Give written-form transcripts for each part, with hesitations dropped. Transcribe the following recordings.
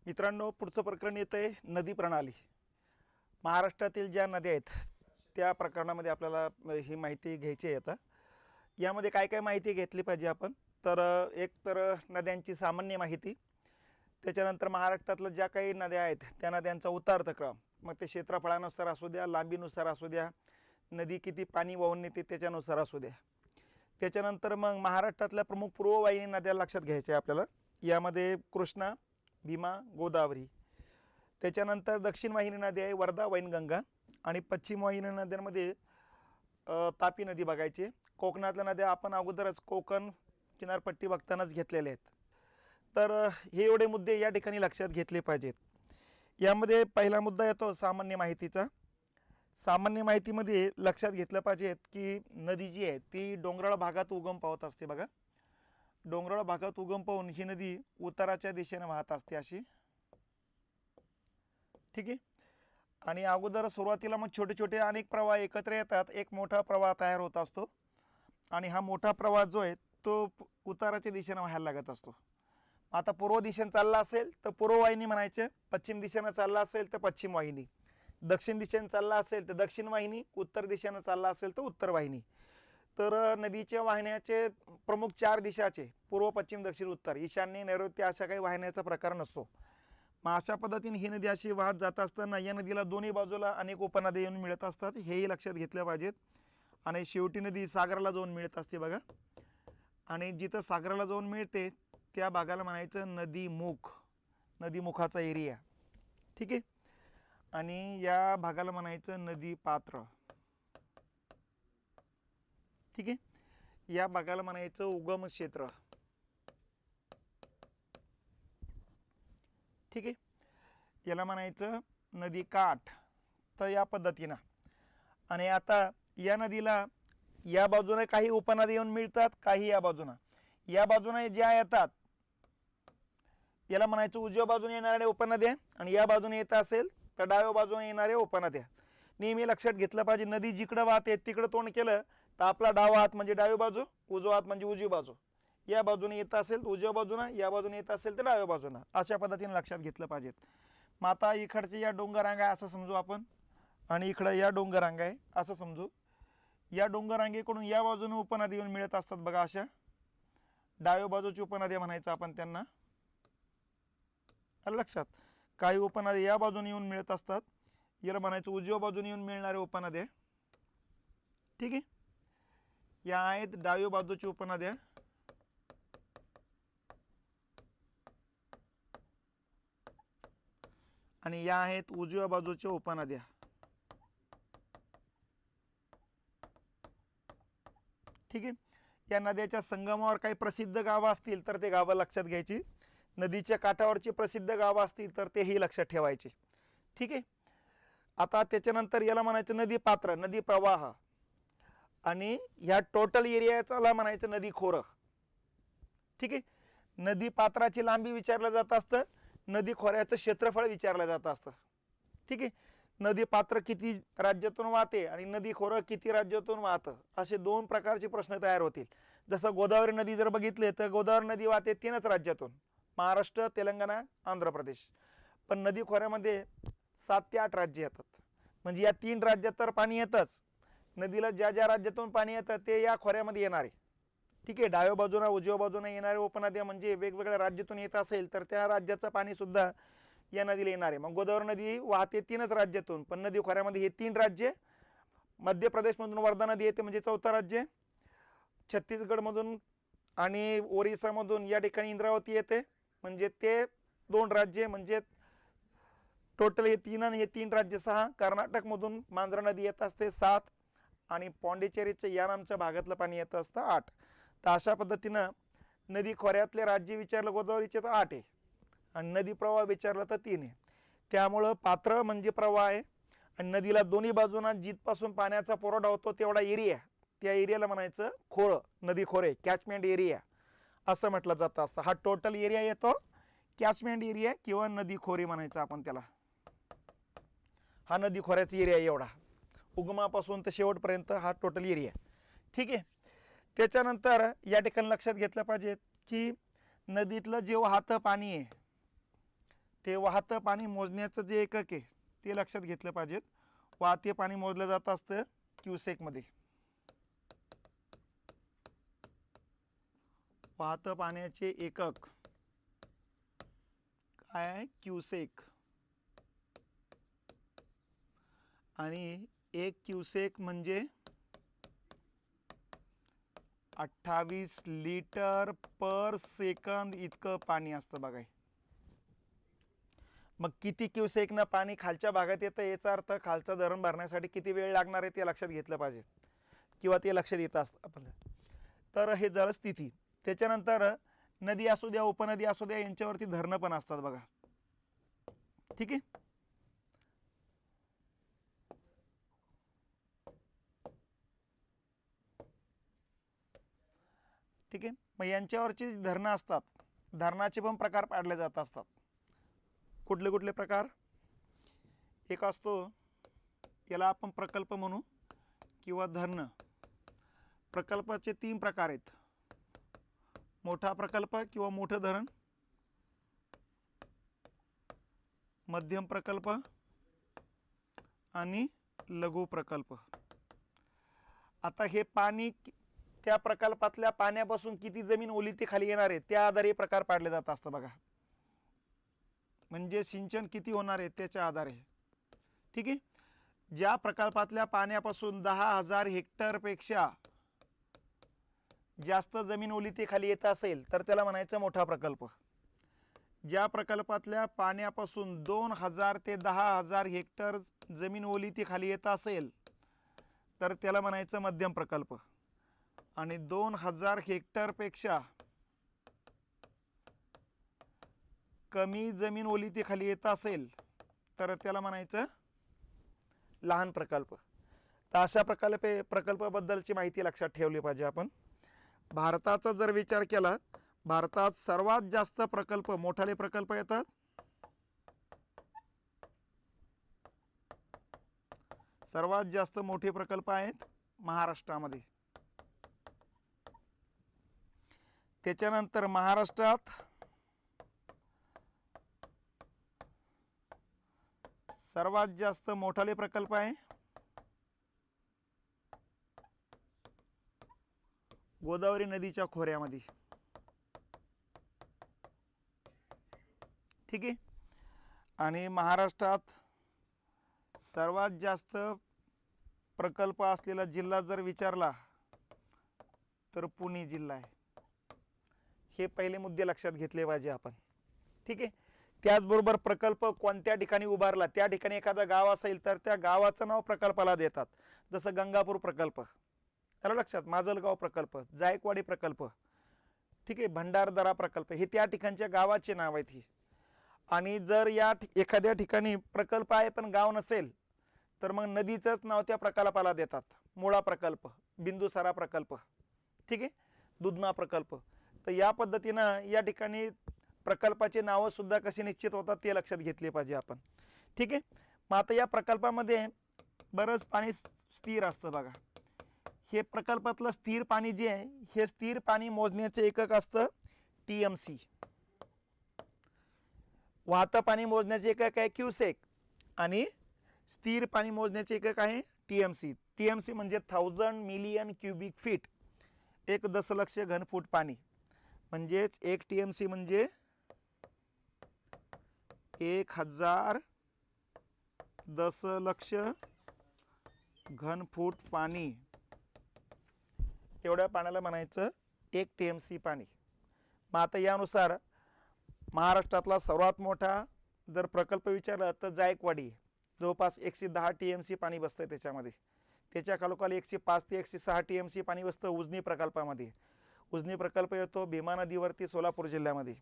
मित्रांनो, पुढचं प्रकरण येतं आहे नदी प्रणाली. महाराष्ट्रातील ज्या नद्या आहेत त्या प्रकरणामध्ये आपल्याला ही माहिती घ्यायची आहे. आता यामध्ये काय काय माहिती घेतली पाहिजे आपण, तर एक तर नद्यांची सामान्य माहिती, त्याच्यानंतर महाराष्ट्रातल्या ज्या काही नद्या आहेत त्या नद्यांचा उतारता क्रम, मग ते क्षेत्रफळानुसार असू द्या, लांबीनुसार असू द्या, नदी किती पाणी वाहून नेते त्याच्यानुसार असू द्या. त्याच्यानंतर मग महाराष्ट्रातल्या प्रमुख पूर्ववाहिनी नद्या लक्षात घ्यायच्या आहे आपल्याला. यामध्ये कृष्णा, भीमा, गोदावरी. त्याच्यानंतर दक्षिण वाहिनी नदी आहे वर्धा, वैनगंगा. आणि पश्चिम वाहिनी नद्यांमध्ये तापी नदी बघायची. कोकणातल्या नद्या आपण अगोदरच कोकण किनारपट्टी बघतानाच घेतलेले आहेत. तर हे एवढे मुद्दे या ठिकाणी लक्षात घेतले पाहिजेत. यामध्ये पहिला मुद्दा येतो सामान्य माहितीचा. सामान्य माहितीमध्ये लक्षात घेतलं पाहिजेत की नदी जी आहे ती डोंगराळ भागात उगम पावत असते. बघा, डोंगराळ भागात उगम पावून ही नदी उताराच्या दिशेने वाहत असते अशी. ठीक आहे. आणि अगोदर सुरुवातीला मग छोटे छोटे अनेक प्रवाह एकत्र येतात, एक मोठा प्रवाह तयार होत असतो. आणि हा मोठा प्रवाह जो आहे तो उताराच्या दिशेने व्हायला लागत असतो. आता पूर्व दिशेने चालला असेल तर पूर्व वाहिनी म्हणायचे, पश्चिम दिशेने चालला असेल तर पश्चिम वाहिनी, दक्षिण दिशेने चालला असेल तर दक्षिण वाहिनी, उत्तर दिशेने चालला असेल तर उत्तर वाहिनी. तर नदीच्या वाहण्याचे प्रमुख 4 दिशाचे पूर्व, पश्चिम, दक्षिण, उत्तर, ईशान्य, नैऋत्य अशा काही वाहण्याचा प्रकार नसतो. मग अशा पद्धतीने ही नदी अशी वाहत जात असताना या नदीला दोन्ही बाजूला अनेक उपनद्या येऊन मिळत असतात, हेही लक्षात घेतलं पाहिजेत. आणि शेवटी नदी सागराला जाऊन मिळत असते. बघा, आणि जिथं सागराला जाऊन मिळते त्या भागाला म्हणायचं नदीमुख, नदीमुखाचा एरिया. ठीक आहे. आणि या भागाला म्हणायचं नदी पात्र. ठीक आहे. या भागाला म्हणायचं उगम क्षेत्र. ठीक आहे. याला म्हणायचं नदी काठ. तर या पद्धतीनं. आणि आता या नदीला या बाजूने काही उपनद्या येऊन मिळतात, काही या बाजूनं. या बाजूने ज्या येतात याला म्हणायचं उजव्या बाजूने येणाऱ्या उपनद्या, आणि या बाजूने येत असेल तर डाव्या बाजूने येणाऱ्या उपनद्या. नेहमी लक्षात घेतलं पाहिजे, नदी जिकडं वाहते तिकडं तोंड केलं तर आपला डावा हात म्हणजे डावी बाजू, उजवा हात म्हणजे उजवी बाजू. या बाजूने येत असेल तर उजव्या बाजूनं, या बाजूने येत असेल तर डाव्या बाजूनं. अशा पद्धतीने लक्षात घेतलं पाहिजेत. मग आता इकडचे या डोंगररांगा आहे असं समजू आपण, आणि इकडं या डोंगररांगा आहे असं समजू. या डोंगररांगेकडून या बाजूने उपनद्या येऊन मिळत असतात. बघा, अशा डाव्या बाजूची उपनद्या म्हणायचं आपण त्यांना. लक्षात, काही उपनद्या या बाजूने येऊन मिळत असतात, याला म्हणायचं उजव्या बाजूने येऊन मिळणाऱ्या उपनद्या. ठीक आहे. या आहेत डाव्या बाजूची उपनद्या. आणि या आहेत उजव्या बाजूच्या उपनद्या. ठीक आहे. या नद्याच्या संगमावर काही प्रसिद्ध गावं असतील तर ते गावं लक्षात घ्यायची. नदीच्या काठावरची प्रसिद्ध गावं असतील तर तेही लक्षात ठेवायचे. ठीक आहे. आता त्याच्यानंतर याला म्हणायचं नदी पात्र, नदी प्रवाह. आणि ह्या टोटल एरियाला म्हणायचं नदी खोरं. ठीक आहे. नदी पात्राची लांबी विचारलं जात असतं, नदी खोऱ्याचं क्षेत्रफळ विचारलं जात असतं. ठीक आहे. नदी पात्र किती राज्यातून वाहते आणि नदी खोरं किती राज्यातून वाहतं, असे 2 प्रकारचे प्रश्न तयार होतील. जसं गोदावरी नदी जर बघितले तर गोदावरी नदी वाहते 3च राज्यातून, महाराष्ट्र, तेलंगणा, आंध्र प्रदेश. पण नदी खोऱ्यामध्ये 7 ते 8 राज्य येतात. म्हणजे या 3 राज्यात तर पाणी येतंच, नदीला ज्या ज्या राज्यातून पाणी येतं ते या खोऱ्यामध्ये येणार आहे. ठीक आहे. डाव्या बाजूला उजव्या बाजूने येणारे उपनद्या म्हणजे वेगवेगळ्या राज्यातून येत असेल तर त्या राज्याचं पाणी सुद्धा या नदीला येणार आहे. मग गोदावरी नदी वाहते 3च राज्यातून, पण नदी खोऱ्यामध्ये हे 3 राज्य. मध्य प्रदेशमधून वर्धा नदी येते म्हणजे 4थं राज्य, छत्तीसगडमधून आणि ओरिसामधून या ठिकाणी इंद्रावती येते म्हणजे ते 2 राज्य. म्हणजे टोटल हे 3 आणि हे 3 राज्य 6. कर्नाटकमधून मांजरा नदी येत असते 7, आणि पॉंडिचेरीच्या या नामच्या भागातलं पाणी येत असतं 8. तर अशा पद्धतीनं नदी खोऱ्यातले राज्य विचारलं गोदावरीचे तर 8 आहे, आणि नदी प्रवाह विचारला तर 3 आहे. त्यामुळं पात्र म्हणजे प्रवाह आहे, आणि नदीला दोन्ही बाजूंना जिथपासून पाण्याचा पुरवठा होतो तेवढा एरिया, त्या एरियाला म्हणायचं खोरं, नदी खोरे, कॅचमेंट एरिया असं म्हटलं जातं असतं. हा टोटल एरिया येतो कॅचमेंट एरिया किंवा नदी खोरे म्हणायचं आपण त्याला. हा नदी खोऱ्याचा एरिया एवढा, उगमापासून तर शेवटपर्यंत हा टोटल एरिया. ठीक आहे. त्याच्यानंतर या ठिकाणी लक्षात घेतलं पाहिजे की नदीतलं जे वाहतं पाणी आहे ते वाहतं पाणी मोजण्याचं जे एकक आहे ते लक्षात घेतलं पाहिजेत. वाहते पाणी मोजलं जात असतं क्युसेक मध्ये. वाहतं पाण्याचे एकक काय आहे? क्युसेक. आणि 1 क्युसेक म्हणजे 28 लिटर पर सेकंद इतकं पाणी असतं बघा. मग किती क्युसेकनं पाणी खालच्या भागात येतं याचा अर्थ खालचं धरण भरण्यासाठी किती वेळ लागणार आहे ते लक्षात घेतलं पाहिजे, किंवा ते लक्षात येतं असतं आपल्याला. तर हे झालं स्थिती. त्याच्यानंतर नदी असू द्या उपनदी असू द्या यांच्यावरती धरणं पण असतात बघा. ठीक आहे. ठीक आहे. मग यांच्यावरची धरणं असतात, धरणाचे पण प्रकार पाडले जात असतात. कुठले कुठले प्रकार? एक असतो, याला आपण प्रकल्प म्हणू किंवा धरण. प्रकल्पाचे 3 प्रकार आहेत. मोठा प्रकल्प किंवा मोठं धरण, मध्यम प्रकल्प आणि लघु प्रकल्प. आता हे पाणी त्या प्रकल्पातल्या पाण्यापासून किती जमीन ओलिती खाली येणार आहे त्या आधारे प्रकार पाडले जात असतं बघा. म्हणजे सिंचन किती होणार आहे त्याच्या आधारे. ठीक आहे. ज्या प्रकल्पातल्या पाण्यापासून 10,000 हेक्टर पेक्षा जास्त जमीन ओलिती खाली येत असेल तर त्याला म्हणायचं मोठा प्रकल्प. ज्या प्रकल्पातल्या पाण्यापासून 2,000 ते 10,000 हेक्टर जमीन ओलिती खाली येत असेल तर त्याला म्हणायचं मध्यम प्रकल्प. आणि 2,000 हेक्टर पेक्षा कमी जमीन ओलिती खाली येत असेल तर त्याला म्हणायचं लहान प्रकल्प. तर अशा प्रकल्पाबद्दलची माहिती लक्षात ठेवली पाहिजे आपण. भारताचा जर विचार केला, भारतात सर्वात जास्त प्रकल्प मोठाले प्रकल्प येतात. सर्वात जास्त मोठे प्रकल्प आहेत महाराष्ट्रामध्ये. त्याच्यानंतर महाराष्ट्रात सर्वात जास्त मोठाले प्रकल्प आहे गोदावरी नदीच्या खोऱ्यामध्ये. ठीक आहे. आणि महाराष्ट्रात सर्वात जास्त प्रकल्प असलेला जिल्हा जर विचारला तर पुणे जिल्हा आहे. हे पहिले मुद्दे लक्षात घेतले पाहिजे आपण. ठीक आहे. त्याचबरोबर प्रकल्प कोणत्या ठिकाणी उभारला, त्या ठिकाणी एखादं गाव असेल तर त्या गावाचं नाव प्रकल्पाला देतात. जसं गंगापूर प्रकल्प, आलं लक्षात, माजलगाव प्रकल्प, जायकवाडी प्रकल्प. ठीक आहे. भंडारदरा प्रकल्प, हे त्या ठिकाणच्या गावाचे नाव आहेत ही. आणि जर या एखाद्या ठिकाणी प्रकल्प आहे पण गाव नसेल तर मग नदीचंच नाव त्या प्रकल्पाला देतात. मुळा प्रकल्प, बिंदुसारा प्रकल्प, ठीक आहे, दुधना प्रकल्प. तर या पद्धतीनं या ठिकाणी प्रकल्पाचे नावं सुद्धा कसे निश्चित होतात ते लक्षात घेतले पाहिजे आपण. ठीक आहे. मग आता या प्रकल्पामध्ये बरंच पाणी स्थिर असतं बघा. हे प्रकल्पातलं स्थिर पाणी जे आहे हे स्थिर पाणी मोजण्याचे एकक असतं TMC. वाहतं पाणी मोजण्याचे एकक आहे क्युसेक आणि स्थिर पाणी मोजण्याचे एकक आहे TMC. TMC म्हणजे 1000 मिलियन क्युबिक फीट, 1 दशलक्ष घनफूट पाणी. म्हणजेच 1 TMC म्हणजे 1000 दशलक्ष घनफूट पाणी. एवढ्या पाण्याला म्हणायचं 1 TMC पाणी. मग आता यानुसार महाराष्ट्रातला सर्वात मोठा जर प्रकल्प विचारला तर जायकवाडी, जवळपास 110 TMC पाणी बसतं त्याच्यामध्ये. त्याच्या खालोखाली 105 ते 106 TMC पाणी बसतं उजनी प्रकल्पामध्ये. उजनी प्रकल्प येतो भीमा नदीवरती सोलापूर जिल्ह्यामध्ये.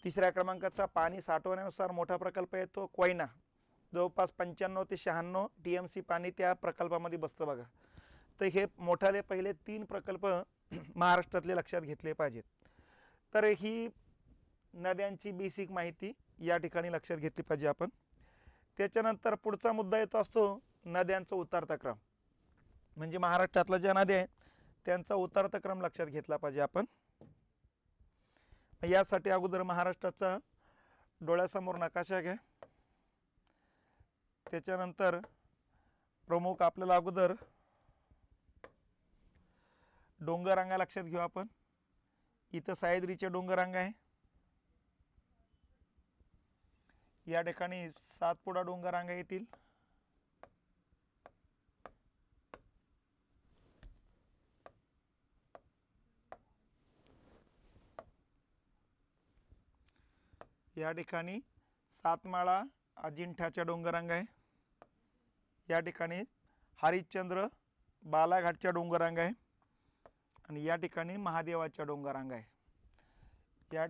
तिसऱ्या क्रमांकाचा पाणी साठवण्यानुसार मोठा प्रकल्प येतो कोयना, जवळपास 95 ते 96 TMC पाणी त्या प्रकल्पामध्ये बसतं बघा. तर हे मोठाले पहिले 3 प्रकल्प महाराष्ट्रातले लक्षात घेतले पाहिजेत. तर ही नद्यांची बेसिक माहिती या ठिकाणी लक्षात घेतली पाहिजे आपण. त्याच्यानंतर पुढचा मुद्दा येतो असतो नद्यांचा उतरता क्रम. म्हणजे महाराष्ट्रातल्या ज्या नद्या आहेत त्यांचा उतरता क्रम लक्षात घेतला पाहिजे आपण. यासाठी अगोदर महाराष्ट्राचा डोळ्यासमोर नकाशा घ्या. त्याच्यानंतर प्रमुख आपल्याला अगोदर डोंगररांगा लक्षात घेऊ आपण. इथं सह्याद्रीचे डोंगररांगा आहे. या ठिकाणी सातपुडा डोंगररांगा येतील. या ठिकाणी सातमाळा अजिंठाच्या डोंगररांगा आहे. या ठिकाणी हरिश्चंद्र बालाघाटच्या डोंगररांगा आहे. आणि या ठिकाणी महादेवाच्या डोंगररांगा आहे. या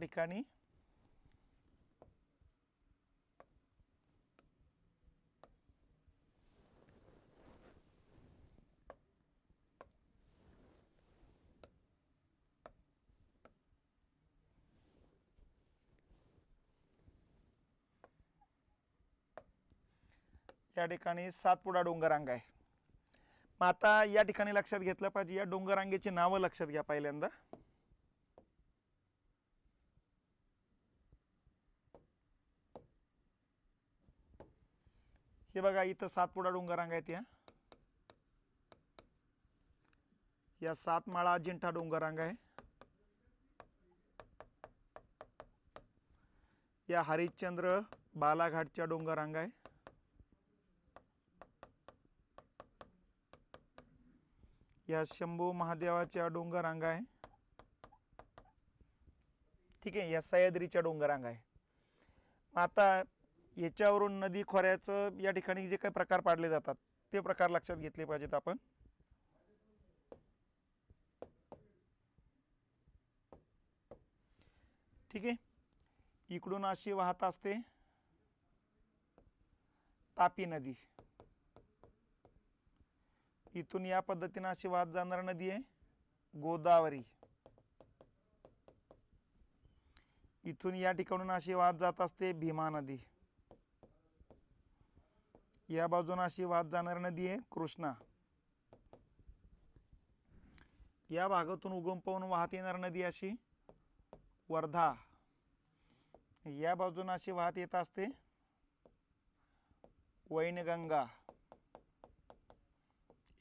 ठिकाणी सातपुडा डोंगररांगा आहे. मग आता या ठिकाणी लक्षात घेतलं पाहिजे, या डोंगररांगेची नावं लक्षात घ्या. पहिल्यांदा हे बघा, इथं सातपुडा डोंगररांगा आहेत. या सातमाळा अजिंठा डोंगररांगा आहे. या हरिश्चंद्र बालाघाटच्या डोंगररांगा आहे. या शंभू महादेवाच्या डोंगररांगा आहे. ठीक आहे. या सह्याद्रीच्या डोंगररांगा आहे. आता याच्यावरून नदी खोऱ्याचं या ठिकाणी जे काही प्रकार पाडले जातात ते प्रकार लक्षात घेतले पाहिजेत आपण. ठीक आहे. इकडून अशी वाहत असते तापी नदी. इथून या पद्धतीने अशी वाहत जाणारी नदी आहे गोदावरी. इथून या ठिकाणून अशी वाहत जात असते भीमा नदी. या बाजूने अशी वाहत जाणारी नदी आहे कृष्णा. या भागातून उगम पावून वाहत येणारी नदी अशी वर्धा. या बाजूने अशी वाहत येत असते वैनगंगा.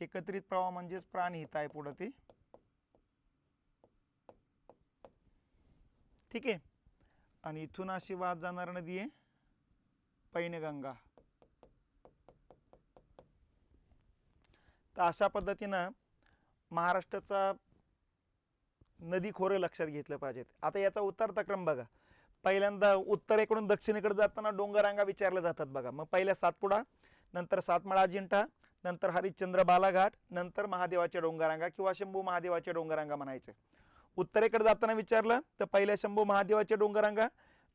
एकत्रित प्रवाह म्हणजेच प्राणहिता आहे पुढे ते. ठीक आहे. आणि इथून अशी वाहत जाणारी नदी आहे पैनगंगा. तर अशा पद्धतीनं महाराष्ट्राचा नदी खोरे लक्षात घेतलं पाहिजेत. आता याचा उतरता क्रम बघा. पहिल्यांदा उत्तरेकडून दक्षिणेकडे जाताना डोंगररांगा विचारल्या जातात बघा. मग पहिल्या सातपुडा, नंतर सातमाळा अजिंठा, नंतर हरिश्चंद्र बालाघाट, नंतर महादेवाच्या डोंगररांगा किंवा शंभू महादेवाच्या डोंगररांगा म्हणायचे. उत्तरेकडे जाताना विचारलं तर पहिल्या शंभू महादेवाच्या डोंगररांगा,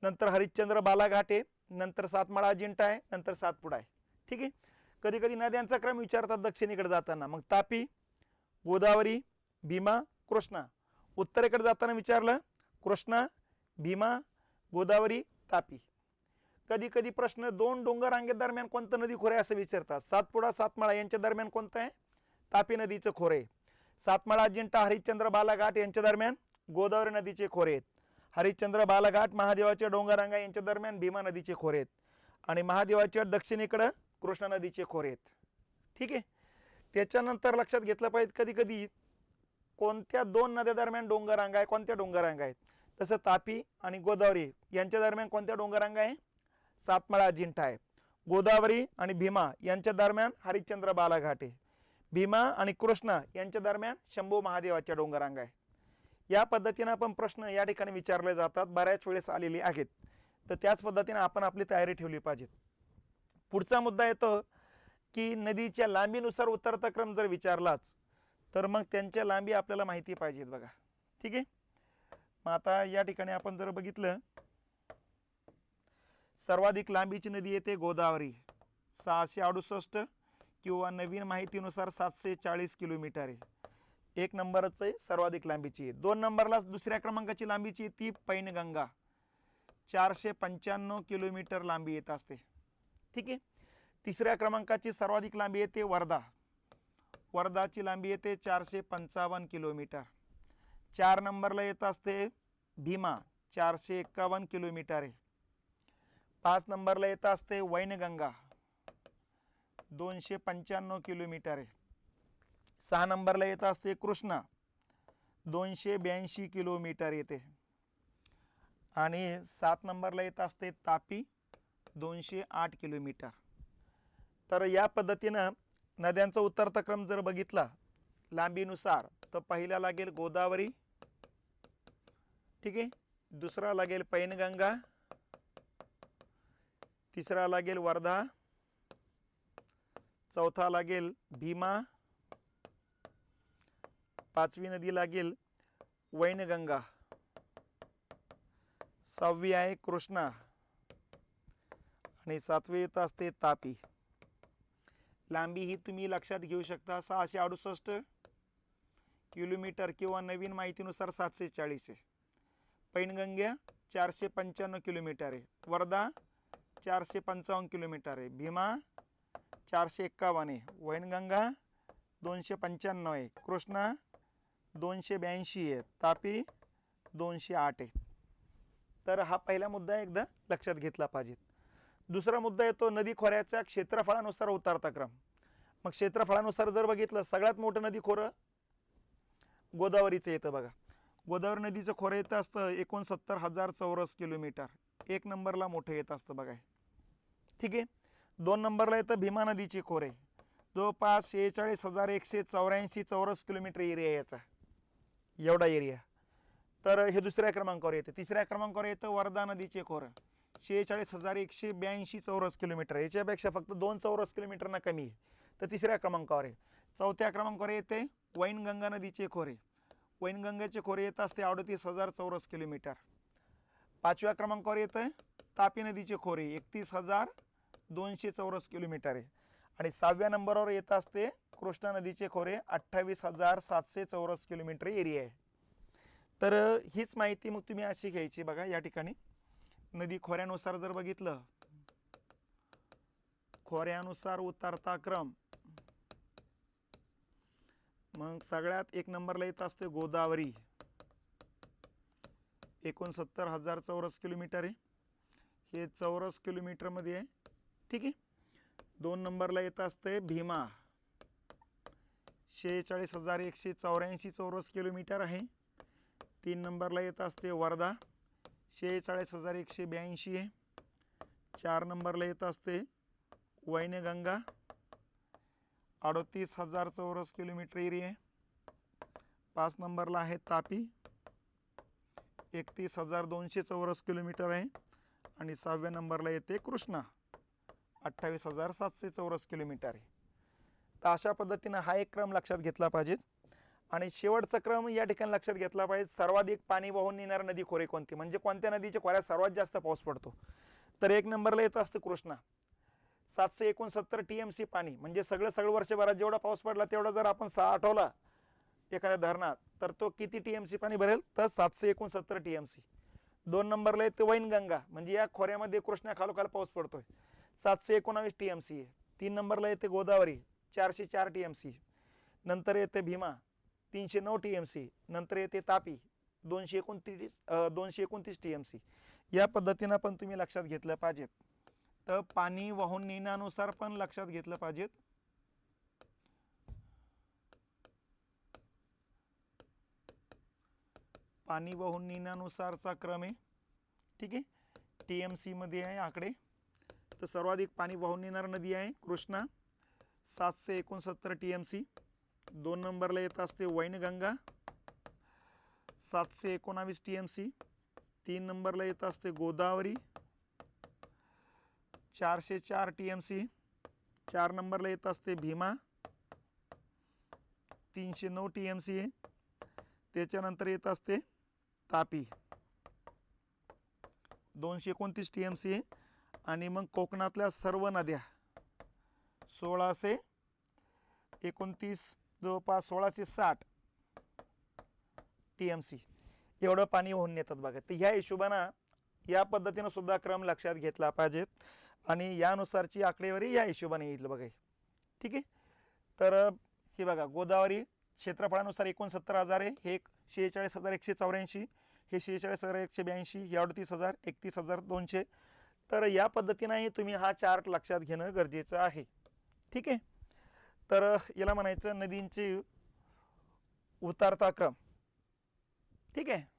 नंतर हरिश्चंद्र बालाघाट आहे, नंतर सातमाळा अजिंठा आहे, नंतर सातपुडा आहे. ठीक आहे. कधी कधी नद्यांचा क्रम विचारतात दक्षिणेकडे जाताना. मग तापी, गोदावरी, भीमा, कृष्णा. उत्तरेकडे जाताना विचारलं कृष्णा, भीमा, गोदावरी, तापी. कधी कधी प्रश्न दोन डोंगररांगे दरम्यान कोणतं नदी खोरे असं विचारतात. सातपुडा सातमाळा यांच्या दरम्यान कोणतं आहे? तापी नदीचं खोरे. सातमाळा अजिंठा हरिश्चंद्र बालाघाट यांच्या दरम्यान गोदावरी नदीचे खोरे आहेत. हरिश्चंद्र बालाघाट महादेवाच्या डोंगररांगा यांच्या दरम्यान भीमा नदीचे खोरे आहेत. आणि महादेवाच्या दक्षिणेकडे कृष्णा नदीचे खोरे आहेत. ठीक आहे. त्याच्यानंतर लक्षात घेतलं पाहिजे कधी कधी कोणत्या दोन नद्या दरम्यान डोंगररांगा आहे, कोणत्या डोंगररांगा आहेत. तसं तापी आणि गोदावरी यांच्या दरम्यान कोणत्या डोंगररांगा आहे? सातमाळा अजिंठा आहे. गोदावरी आणि भीमा यांच्या दरम्यान हरिश्चंद्र बालाघाट आहे. भीमा आणि कृष्णा यांच्या दरम्यान शंभू महादेवाच्या डोंगररांगा आहे. या पद्धतीने आपण प्रश्न या ठिकाणी विचारले जातात, बऱ्याच वेळेस आलेले आहेत. तर त्याच पद्धतीने आपण आपली तयारी ठेवली पाहिजे. पुढचा मुद्दा येतो की नदीच्या लांबीनुसार उतरता क्रम जर विचारलाच तर मग त्यांच्या लांबी आपल्याला माहिती पाहिजेत बघा. ठीक आहे. मग आता या ठिकाणी आपण जर बघितलं सर्वाधिक लांबीची नदी येते गोदावरी 668 किंवा नवीन माहितीनुसार 740 किलोमीटर आहे. एक नंबरच आहे सर्वाधिक लांबीची. दोन नंबरला दुसऱ्या क्रमांकाची लांबीची ती पैनगंगा 495 किलोमीटर लांबी येत असते. ठीक आहे. तिसऱ्या क्रमांकाची सर्वाधिक लांबी येते वर्धा. वर्धाची लांबी येते 455 किलोमीटर. 4 नंबरला येत असते भीमा 451 किलोमीटर आहे. 5 नंबरला येत असते वैनगंगा 295 किलोमीटर आहे. 6 नंबरला येत असते कृष्णा 282 किलोमीटर येते. आणि 7 नंबरला येत असते तापी 208 किलोमीटर. तर या पद्धतीनं नद्यांचा उतरता क्रम जर बघितला लांबीनुसार तर पहिला लागेल गोदावरी, ठीक आहे, दुसरा लागेल पैनगंगा, तिसरा लागेल वर्धा, चौथा लागेल भीमा, पाचवी नदी लागेल वैनगंगा, सहावी आहे कृष्णा आणि सातवी येत असते तापी. लांबी ही तुम्ही लक्षात घेऊ शकता 668 किलोमीटर किंवा नवीन माहितीनुसार 740 आहे. पैनगंगा 495 किलोमीटर आहे. वर्धा 455 किलोमीटर आहे. भीमा 451 आहे. वैनगंगा 295 आहे. कृष्णा 282 आहे. तापी 208 आहे. तर हा पहिला मुद्दा एकदा लक्षात घेतला पाहिजे. दुसरा मुद्दा येतो नदी खोऱ्याच्या क्षेत्रफळानुसार उतरता क्रम. मग क्षेत्रफळानुसार जर बघितलं सगळ्यात मोठं नदी खोरं गोदावरीचं येतं बघा. गोदावरी नदीचं खोरं येतं असतं 69,000 चौरस किलोमीटर. 1 नंबरला मोठं येत असतं बघा, ठीक आहे. 2 नंबरला येतं भीमा नदीची खोरे जवळपास 46,184 चौरस किलोमीटर एरिया याचा, एवढा एरिया. तर हे दुसऱ्या क्रमांकावर येते. तिसऱ्या क्रमांकावर येतं वर्धा नदीचे खोरं 46,182 चौरस किलोमीटर. याच्यापेक्षा फक्त 2 चौरस किलोमीटरना कमी आहे, तर तिसऱ्या क्रमांकावर आहे. चौथ्या क्रमांकावर येते वैनगंगा नदीचे खोरे. वैनगंगेचे खोरे येत असते 38,000 चौरस किलोमीटर. 5व्या क्रमांकावर येतं तापी नदीचे खोरे 31,200 चौरस किलोमीटर आहे. आणि 6व्या नंबरवर येत असते कृष्णा नदीचे खोरे 28,700 चौरस किलोमीटर एरिया आहे. तर हीच माहिती मग तुम्ही अशी घ्यायची बघा. या ठिकाणी नदी खोऱ्यानुसार जर बघितलं, खोऱ्यानुसार उतरता क्रम, मग सगळ्यात 1 नंबरला येत असते गोदावरी 69,000 चौरस किलोमीटर आहे. हे चौरस किलोमीटर मध्ये आहे, ठीक आहे. 2 नंबरला येत असते भीमा 46,184 चौरस किलोमीटर आहे. 3 नंबरला येत असते वर्धा 46,182 आहे. 4 नंबरला येत असते वैनगंगा 38,000 चौरस किलोमीटर एरिया आहे. 5 नंबरला आहे तापी 31,200 चौरस किलोमीटर आहे. आणि 6व्या नंबरला येते कृष्णा 28,700 चौरस किलोमीटर आहे. तर अशा पद्धतीनं हा एक क्रम लक्षात घेतला पाहिजे. आणि शेवटचा क्रम या ठिकाणी लक्षात घेतला पाहिजे, सर्वाधिक पाणी वाहून नेणारी नदी खोरे कोणती, म्हणजे कोणत्या नदीच्या खोऱ्यात सर्वात जास्त पाऊस पडतो. तर 1 नंबरला येत असते कृष्णा 769 TMC पाणी, म्हणजे सगळं वर्षभरात जेवढा पाऊस पडला तेवढा जर आपण आठवला एखाद्या धरणात तर तो किती TMC पाणी भरेल, तर 769 TMC. 2 नंबरला येते वैनगंगा, म्हणजे या खोऱ्यामध्ये कृष्णा खालोखाल पाऊस पडतोय 719 TMC आहे. 3 नंबरला येते गोदावरी 404 TMC. नंतर येते भीमा 309 TMC. नंतर येते तापी 229 TMC. या पद्धतीनं पण तुम्ही लक्षात घेतलं पाहिजे. तर पाणी वाहून नेण्यानुसार पण लक्षात घेतलं पाहिजे. पाणी वाहून नेण्यानुसारचा क्रम आहे, ठीक आहे. TMC मध्ये आहे आकडे. तर सर्वाधिक पाणी वाहून नेणारी नदी आहे कृष्णा 769 TMC. 2 नंबरला येत असते वैनगंगा 719 TMC. 3 नंबरला येत असते गोदावरी 404 TMC. 4 नंबरला येत असते भीमा 309 TMC. त्याच्यानंतर येत असते तापी 229 TMC. आणि मग कोकणातल्या सर्व नद्या 1629 जवळपास 1660 TMC एवढं पाणी वाहून नेतात बघा. तर ह्या हिशोबानं या पद्धतीनं सुद्धा क्रम लक्षात घेतला पाहिजे. आणि यानुसारची आकडेवारी या हिशोबाने येईल बघा, ठीक आहे. तर हे बघा गोदावरी क्षेत्रफळानुसार 69,000 आहे, हे 46,184, हे 46,182, हे 38,000, 31,200, तर या पद्धतीने तुम्ही हा चार्ट लक्षात घेणं गरजेचं आहे. ठीक आहे. तर याला म्हणायचं नदींचे उतारता क्रम. ठीक आहे.